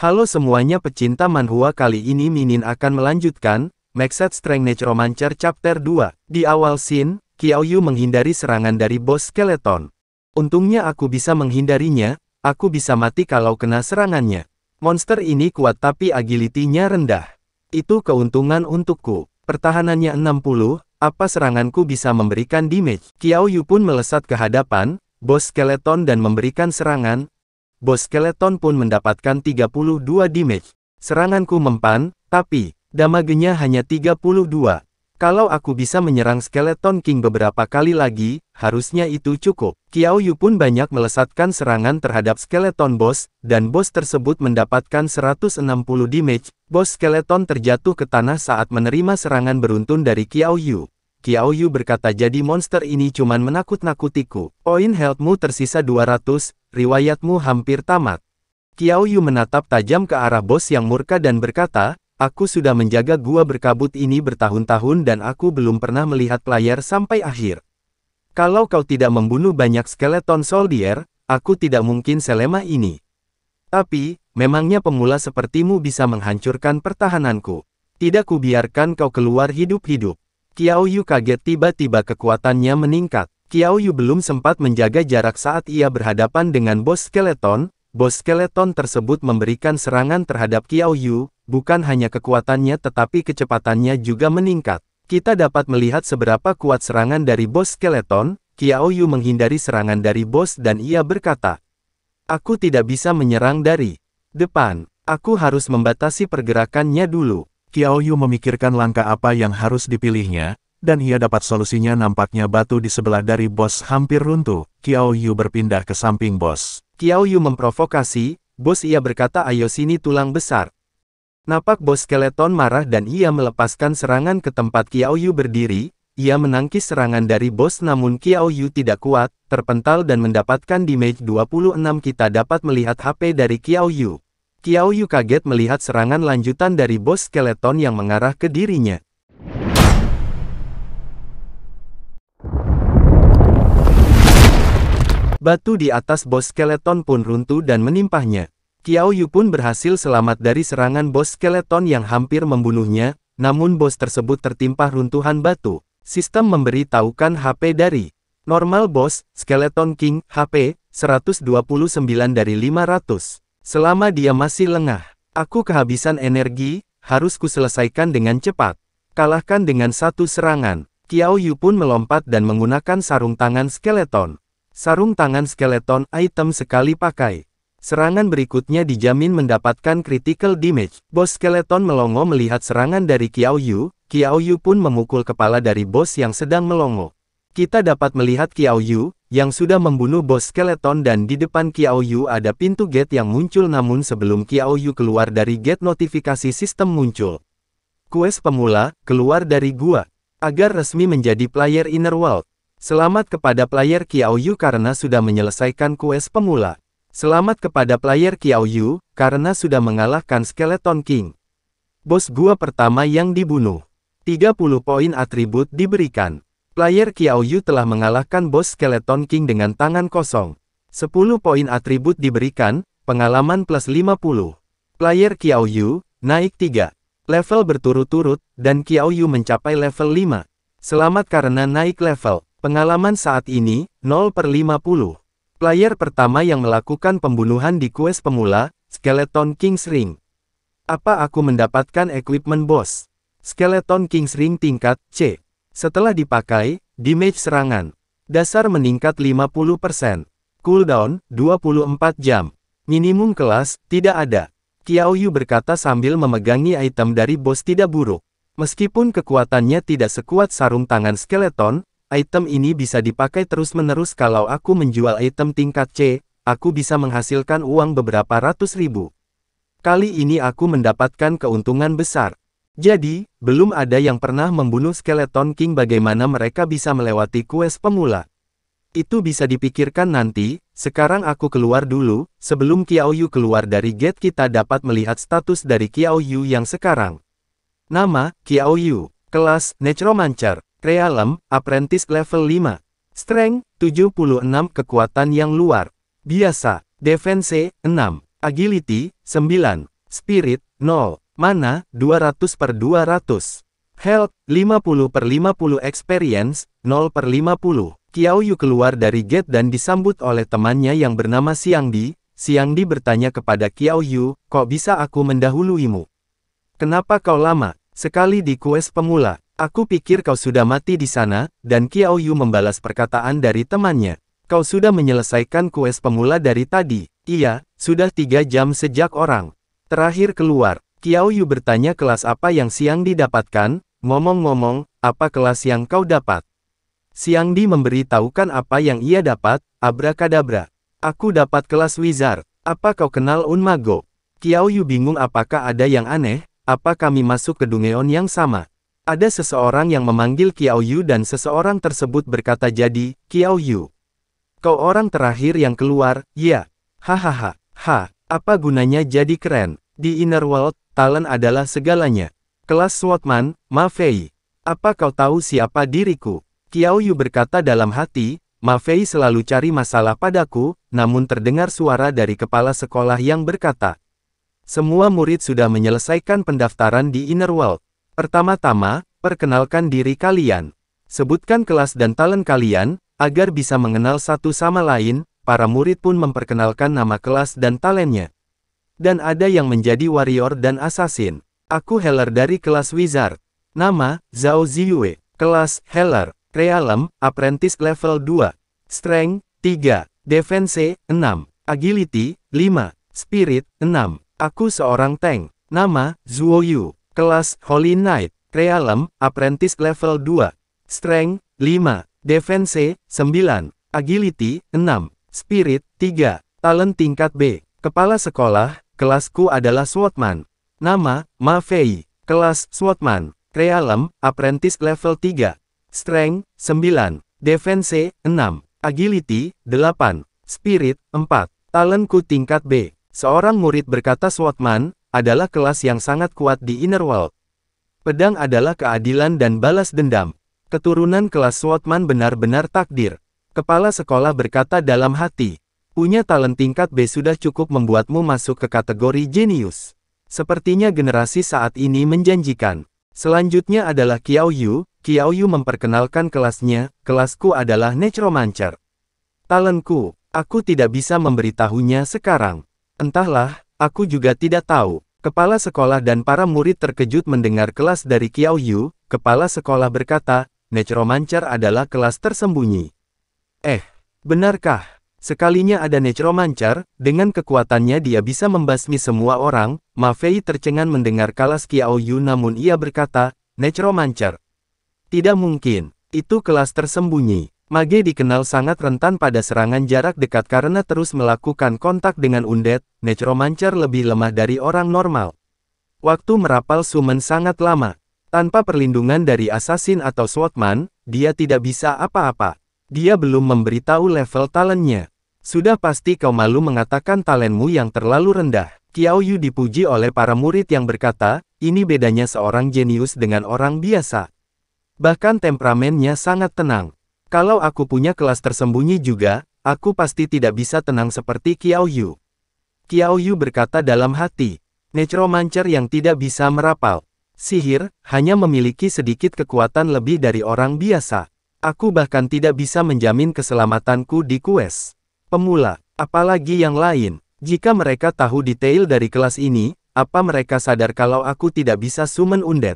Halo semuanya pecinta manhwa, kali ini Minin akan melanjutkan Maxed Strength Necromancer Chapter 2. Di awal scene, Qiaoyu menghindari serangan dari bos skeleton. Untungnya aku bisa menghindarinya, aku bisa mati kalau kena serangannya. Monster ini kuat tapi agility-nya rendah. Itu keuntungan untukku. Pertahanannya 60, apa seranganku bisa memberikan damage? Qiaoyu pun melesat ke hadapan bos skeleton dan memberikan serangan. Bos skeleton pun mendapatkan 32 damage. Seranganku mempan, tapi damagenya hanya 32. Kalau aku bisa menyerang Skeleton King beberapa kali lagi, harusnya itu cukup. Qiaoyu pun banyak melesatkan serangan terhadap Skeleton Boss, dan bos tersebut mendapatkan 160 damage. Bos Skeleton terjatuh ke tanah saat menerima serangan beruntun dari Qiaoyu. Qiaoyu berkata, jadi monster ini cuman menakut-nakutiku. Poin healthmu tersisa 200, riwayatmu hampir tamat. Qiaoyu menatap tajam ke arah bos yang murka dan berkata, aku sudah menjaga gua berkabut ini bertahun-tahun dan aku belum pernah melihat player sampai akhir. Kalau kau tidak membunuh banyak skeleton soldier, aku tidak mungkin selemah ini. Tapi, memangnya pemula sepertimu bisa menghancurkan pertahananku. Tidak kubiarkan kau keluar hidup-hidup. Qiaoyu kaget, tiba-tiba kekuatannya meningkat. Qiaoyu belum sempat menjaga jarak saat ia berhadapan dengan bos skeleton. Bos skeleton tersebut memberikan serangan terhadap Qiaoyu, bukan hanya kekuatannya tetapi kecepatannya juga meningkat. Kita dapat melihat seberapa kuat serangan dari bos skeleton. Qiaoyu menghindari serangan dari bos dan ia berkata, aku tidak bisa menyerang dari depan, aku harus membatasi pergerakannya dulu. Qiaoyu memikirkan langkah apa yang harus dipilihnya, dan ia dapat solusinya. Nampaknya batu di sebelah dari bos hampir runtuh. Qiaoyu berpindah ke samping bos. Qiaoyu memprovokasi, bos, ia berkata, ayo sini tulang besar. Napak bos skeleton marah dan ia melepaskan serangan ke tempat Qiaoyu berdiri. Ia menangkis serangan dari bos namun Qiaoyu tidak kuat, terpental dan mendapatkan damage 26. Kita dapat melihat HP dari Qiaoyu. Qiaoyu kaget melihat serangan lanjutan dari bos skeleton yang mengarah ke dirinya. Batu di atas bos skeleton pun runtuh dan menimpahnya. Qiaoyu pun berhasil selamat dari serangan bos skeleton yang hampir membunuhnya, namun bos tersebut tertimpa runtuhan batu. Sistem memberitahukan HP dari normal bos, Skeleton King, HP, 129 dari 500. Selama dia masih lengah, aku kehabisan energi, harus kuselesaikan dengan cepat. Kalahkan dengan satu serangan. Qiaoyu pun melompat dan menggunakan sarung tangan skeleton. Sarung tangan skeleton, item sekali pakai. Serangan berikutnya dijamin mendapatkan critical damage. Bos skeleton melongo melihat serangan dari Qiaoyu. Qiaoyu pun memukul kepala dari bos yang sedang melongo. Kita dapat melihat Qiaoyu yang sudah membunuh bos skeleton dan di depan Qiaoyu ada pintu gate yang muncul, namun sebelum Qiaoyu keluar dari gate notifikasi sistem muncul. Quest pemula, keluar dari gua. Agar resmi menjadi player Inner World. Selamat kepada player Qiaoyu karena sudah menyelesaikan quest pemula. Selamat kepada player Qiaoyu karena sudah mengalahkan Skeleton King. Bos gua pertama yang dibunuh. 30 poin atribut diberikan. Player Qiaoyu telah mengalahkan bos Skeleton King dengan tangan kosong. 10 poin atribut diberikan, pengalaman plus 50. Player Qiaoyu naik 3 level berturut-turut, dan Qiaoyu mencapai level 5. Selamat karena naik level. Pengalaman saat ini, 0/50. Player pertama yang melakukan pembunuhan di quest pemula, Skeleton King's Ring. Apa aku mendapatkan equipment boss? Skeleton King's Ring tingkat C. Setelah dipakai, damage serangan dasar meningkat 50%. Cooldown, 24 jam. Minimum kelas, tidak ada. Qiaoyu berkata sambil memegangi item dari bos tidak buruk. Meskipun kekuatannya tidak sekuat sarung tangan skeleton, item ini bisa dipakai terus-menerus. Kalau aku menjual item tingkat C, aku bisa menghasilkan uang beberapa ratus ribu. Kali ini aku mendapatkan keuntungan besar. Jadi, belum ada yang pernah membunuh Skeleton King. Bagaimana mereka bisa melewati quest pemula? Itu bisa dipikirkan nanti. Sekarang aku keluar dulu. Sebelum Qiaoyu keluar dari gate, kita dapat melihat status dari Qiaoyu yang sekarang. Nama, Qiaoyu. Kelas, Necromancer. Realm, Apprentice level 5. Strength, 76. Kekuatan yang luar biasa. Defense, 6. Agility, 9. Spirit, 0. Mana, 200/200. Health, 50/50. Experience, 0/50. Qiao Yu keluar dari gate dan disambut oleh temannya yang bernama Xiang Di. Xiang Di bertanya kepada Qiao Yu, kok bisa aku mendahuluimu? Kenapa kau lama sekali di kues pemula? Aku pikir kau sudah mati di sana, dan Qiao Yu membalas perkataan dari temannya. Kau sudah menyelesaikan kues pemula dari tadi. Iya, sudah 3 jam sejak orang terakhir keluar. Qiao Yu bertanya kelas apa yang Xiang Di dapatkan. Ngomong-ngomong, apa kelas yang kau dapat? Xiang Di memberitahukan apa yang ia dapat. Abrakadabra. Aku dapat kelas wizard. Apa kau kenal Unmago? Qiao Yu bingung apakah ada yang aneh. Apa kami masuk ke Dungeon yang sama? Ada seseorang yang memanggil Qiao Yu dan seseorang tersebut berkata jadi, Qiao Yu. Kau orang terakhir yang keluar, ya. Hahaha. Apa gunanya jadi keren? Di Inner World, talent adalah segalanya. Kelas Swordsman, Ma Fei. Apa kau tahu siapa diriku? Qiao Yu berkata dalam hati, Ma Fei selalu cari masalah padaku, namun terdengar suara dari kepala sekolah yang berkata, semua murid sudah menyelesaikan pendaftaran di Inner World. Pertama-tama, perkenalkan diri kalian. Sebutkan kelas dan talent kalian, agar bisa mengenal satu sama lain. Para murid pun memperkenalkan nama kelas dan talentnya. Dan ada yang menjadi warrior dan assassin. Aku healer dari kelas wizard. Nama, Zhao Ziyue. Kelas, healer. Realm, apprentice level 2. Strength, 3. Defense, 6. Agility, 5. Spirit, 6. Aku seorang tank. Nama, Zuo Yu. Kelas, Holy Knight. Realm, apprentice level 2. Strength, 5. Defense, 9. Agility, 6. Spirit, 3. Talent tingkat B. Kepala sekolah, kelasku adalah Swordsman. Nama, Ma Fei. Kelas, Swordsman. Realm, apprentice level 3. Strength, 9. Defense, 6. Agility, 8. Spirit, 4. Talentku tingkat B. Seorang murid berkata Swordsman adalah kelas yang sangat kuat di Inner World. Pedang adalah keadilan dan balas dendam. Keturunan kelas Swordsman benar-benar takdir. Kepala sekolah berkata dalam hati. Punya talent tingkat B sudah cukup membuatmu masuk ke kategori jenius. Sepertinya generasi saat ini menjanjikan. Selanjutnya adalah Qiao Yu. Qiao Yu memperkenalkan kelasnya. Kelasku adalah Necromancer. Talentku, aku tidak bisa memberitahunya sekarang. Entahlah, aku juga tidak tahu. Kepala sekolah dan para murid terkejut mendengar kelas dari Qiao Yu. Kepala sekolah berkata, Necromancer adalah kelas tersembunyi. Benarkah? Sekalinya ada Necromancer, dengan kekuatannya dia bisa membasmi semua orang. Ma Fei tercengang mendengar kelas Qiao Yu namun ia berkata, Necromancer. Tidak mungkin, itu kelas tersembunyi. Mage dikenal sangat rentan pada serangan jarak dekat karena terus melakukan kontak dengan undead. Necromancer lebih lemah dari orang normal. Waktu merapal summon sangat lama. Tanpa perlindungan dari assassin atau swordsman, dia tidak bisa apa-apa. Dia belum memberitahu level talentnya. Sudah pasti kau malu mengatakan talentmu yang terlalu rendah. Qiao Yu dipuji oleh para murid yang berkata, ini bedanya seorang jenius dengan orang biasa. Bahkan temperamennya sangat tenang. Kalau aku punya kelas tersembunyi juga, aku pasti tidak bisa tenang seperti Qiao Yu. Qiao Yu berkata dalam hati, Necromancer yang tidak bisa merapal. Sihir, hanya memiliki sedikit kekuatan lebih dari orang biasa. Aku bahkan tidak bisa menjamin keselamatanku di kues pemula, apalagi yang lain. Jika mereka tahu detail dari kelas ini, apa mereka sadar kalau aku tidak bisa summon undead?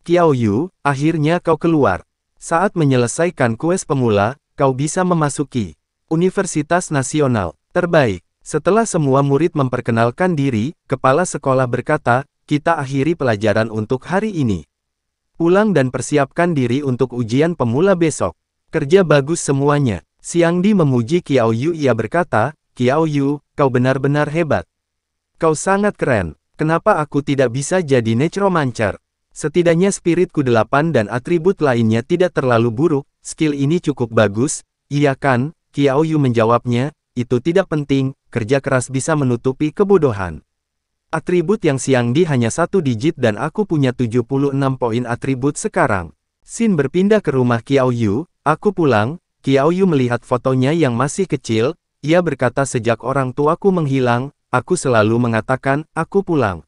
Qiao Yu, akhirnya kau keluar. Saat menyelesaikan kues pemula, kau bisa memasuki Universitas Nasional terbaik. Setelah semua murid memperkenalkan diri, kepala sekolah berkata, kita akhiri pelajaran untuk hari ini. Pulang dan persiapkan diri untuk ujian pemula besok. Kerja bagus semuanya. Xiang Di memuji Qiao Yu. Ia berkata, Qiao Yu, kau benar-benar hebat. Kau sangat keren. Kenapa aku tidak bisa jadi Necromancer? Setidaknya spiritku 8 dan atribut lainnya tidak terlalu buruk. Skill ini cukup bagus. Iya kan? Qiao Yu menjawabnya, itu tidak penting. Kerja keras bisa menutupi kebodohan. Atribut yang Xiang Di hanya 1 digit dan aku punya 76 poin atribut sekarang. Xin berpindah ke rumah Qiao Yu, aku pulang. Qiao Yu melihat fotonya yang masih kecil, ia berkata sejak orang tuaku menghilang, aku selalu mengatakan, aku pulang.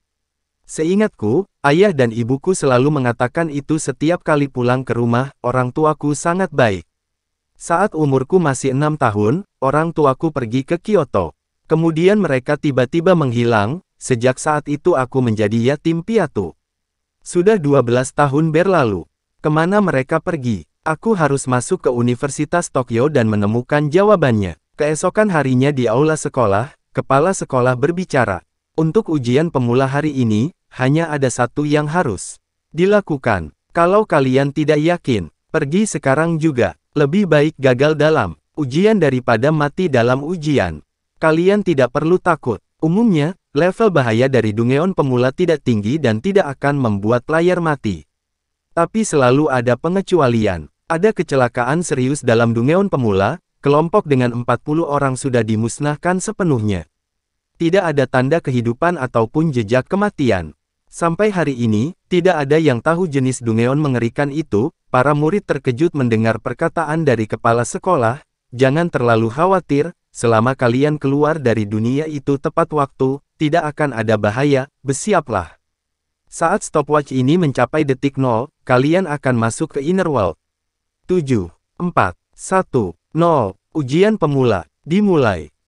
Seingatku, ayah dan ibuku selalu mengatakan itu setiap kali pulang ke rumah. Orang tuaku sangat baik. Saat umurku masih 6 tahun, orang tuaku pergi ke Kyoto. Kemudian mereka tiba-tiba menghilang. Sejak saat itu aku menjadi yatim piatu. Sudah 12 tahun berlalu. Kemana mereka pergi? Aku harus masuk ke Universitas Tokyo dan menemukan jawabannya. Keesokan harinya di aula sekolah, kepala sekolah berbicara. Untuk ujian pemula hari ini, hanya ada satu yang harus dilakukan. Kalau kalian tidak yakin, pergi sekarang juga. Lebih baik gagal dalam ujian daripada mati dalam ujian. Kalian tidak perlu takut. Umumnya, level bahaya dari Dungeon pemula tidak tinggi dan tidak akan membuat player mati. Tapi selalu ada pengecualian. Ada kecelakaan serius dalam Dungeon pemula, kelompok dengan 40 orang sudah dimusnahkan sepenuhnya. Tidak ada tanda kehidupan ataupun jejak kematian. Sampai hari ini, tidak ada yang tahu jenis Dungeon mengerikan itu. Para murid terkejut mendengar perkataan dari kepala sekolah, jangan terlalu khawatir. Selama kalian keluar dari dunia itu tepat waktu, tidak akan ada bahaya, bersiaplah. Saat stopwatch ini mencapai detik 0, kalian akan masuk ke inner world. 7, 4, 1, 0, ujian pemula, dimulai.